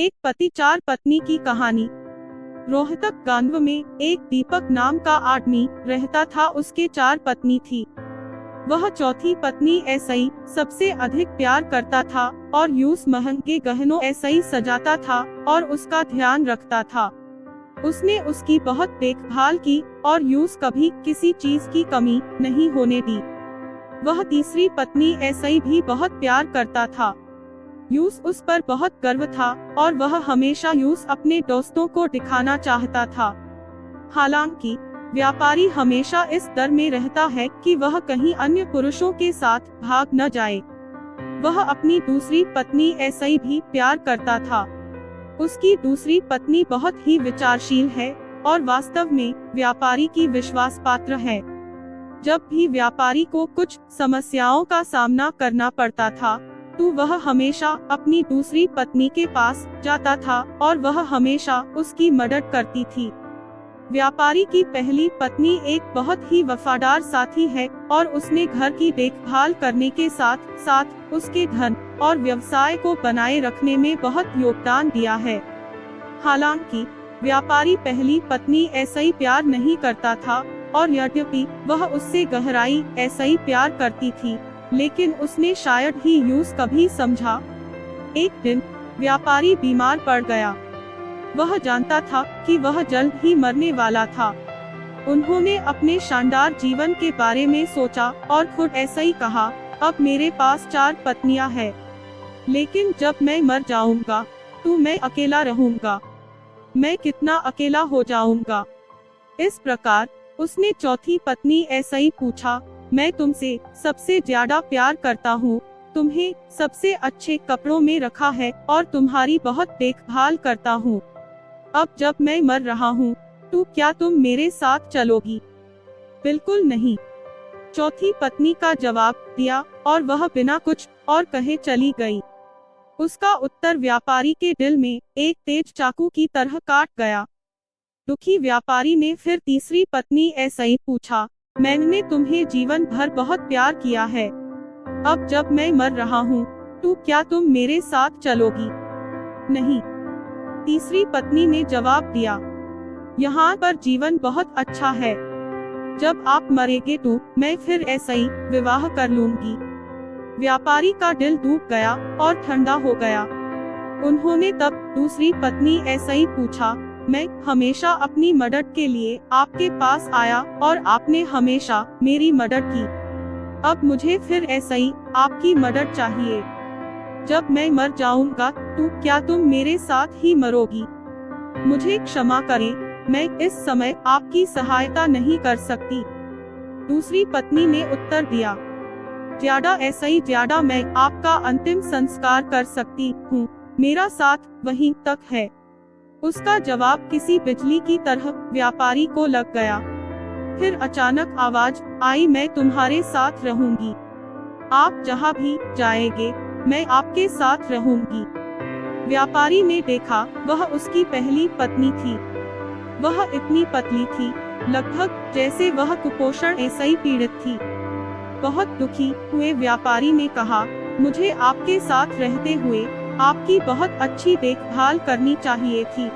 एक पति चार पत्नी की कहानी। रोहतक गांव में एक दीपक नाम का आदमी रहता था। उसके चार पत्नी थी। वह चौथी पत्नी ऐसे ही सबसे अधिक प्यार करता था और यूस महंगे गहनों ऐसे ही सजाता था और उसका ध्यान रखता था। उसने उसकी बहुत देखभाल की और यूस कभी किसी चीज की कमी नहीं होने दी। वह तीसरी पत्नी ऐसे ही भी बहुत प्यार करता था। यूस उस पर बहुत गर्व था और वह हमेशा यूस अपने दोस्तों को दिखाना चाहता था। हालांकि व्यापारी हमेशा इस डर में रहता है कि वह कहीं अन्य पुरुषों के साथ भाग न जाए। वह अपनी दूसरी पत्नी ऐसे ही भी प्यार करता था। उसकी दूसरी पत्नी बहुत ही विचारशील है और वास्तव में व्यापारी की विश्वास पात्र है। जब भी व्यापारी को कुछ समस्याओं का सामना करना पड़ता था तो वह हमेशा अपनी दूसरी पत्नी के पास जाता था और वह हमेशा उसकी मदद करती थी। व्यापारी की पहली पत्नी एक बहुत ही वफादार साथी है और उसने घर की देखभाल करने के साथ साथ उसके धन और व्यवसाय को बनाए रखने में बहुत योगदान दिया है। हालांकि व्यापारी पहली पत्नी ऐसे ही प्यार नहीं करता था और यद्यपि वह उससे गहराई ऐसे ही प्यार करती थी, लेकिन उसने शायद ही यूस कभी समझा। एक दिन व्यापारी बीमार पड़ गया। वह जानता था कि वह जल्द ही मरने वाला था। उन्होंने अपने शानदार जीवन के बारे में सोचा और खुद ऐसा ही कहा, अब मेरे पास चार पत्नियां हैं, लेकिन जब मैं मर जाऊंगा तो मैं अकेला रहूंगा। मैं कितना अकेला हो जाऊंगा। इस प्रकार उसने चौथी पत्नी ऐसा ही पूछा, मैं तुमसे सबसे ज्यादा प्यार करता हूँ, तुम्हें सबसे अच्छे कपड़ों में रखा है और तुम्हारी बहुत देखभाल करता हूँ। अब जब मैं मर रहा हूँ तो क्या तुम मेरे साथ चलोगी? बिल्कुल नहीं, चौथी पत्नी का जवाब दिया और वह बिना कुछ और कहे चली गई। उसका उत्तर व्यापारी के दिल में एक तेज चाकू की तरह काट गया। दुखी व्यापारी ने फिर तीसरी पत्नी ऐसे ही पूछा, मैंने तुम्हें जीवन भर बहुत प्यार किया है, अब जब मैं मर रहा हूँ तो क्या तुम मेरे साथ चलोगी? नहीं, तीसरी पत्नी ने जवाब दिया, यहाँ पर जीवन बहुत अच्छा है, जब आप मरेंगे तो मैं फिर ऐसे ही विवाह कर लूंगी। व्यापारी का दिल डूब गया और ठंडा हो गया। उन्होंने तब दूसरी पत्नी ऐसे ही पूछा, मैं हमेशा अपनी मदद के लिए आपके पास आया और आपने हमेशा मेरी मदद की, अब मुझे फिर ऐसे ही आपकी मदद चाहिए। जब मैं मर जाऊंगा तो क्या तुम मेरे साथ ही मरोगी? मुझे क्षमा करें, मैं इस समय आपकी सहायता नहीं कर सकती। दूसरी पत्नी ने उत्तर दिया, ज्यादा ऐसा ही ज्यादा मैं आपका अंतिम संस्कार कर सकती हूँ, मेरा साथ वहीं तक है। उसका जवाब किसी बिजली की तरह व्यापारी को लग गया। फिर अचानक आवाज आई, मैं तुम्हारे साथ रहूंगी, आप जहाँ भी जाएंगे मैं आपके साथ रहूंगी। व्यापारी ने देखा वह उसकी पहली पत्नी थी। वह इतनी पतली थी, लगभग जैसे वह कुपोषण ऐसे ही पीड़ित थी। बहुत दुखी हुए व्यापारी ने कहा, मुझे आपके साथ रहते हुए आपकी बहुत अच्छी देखभाल करनी चाहिए थी।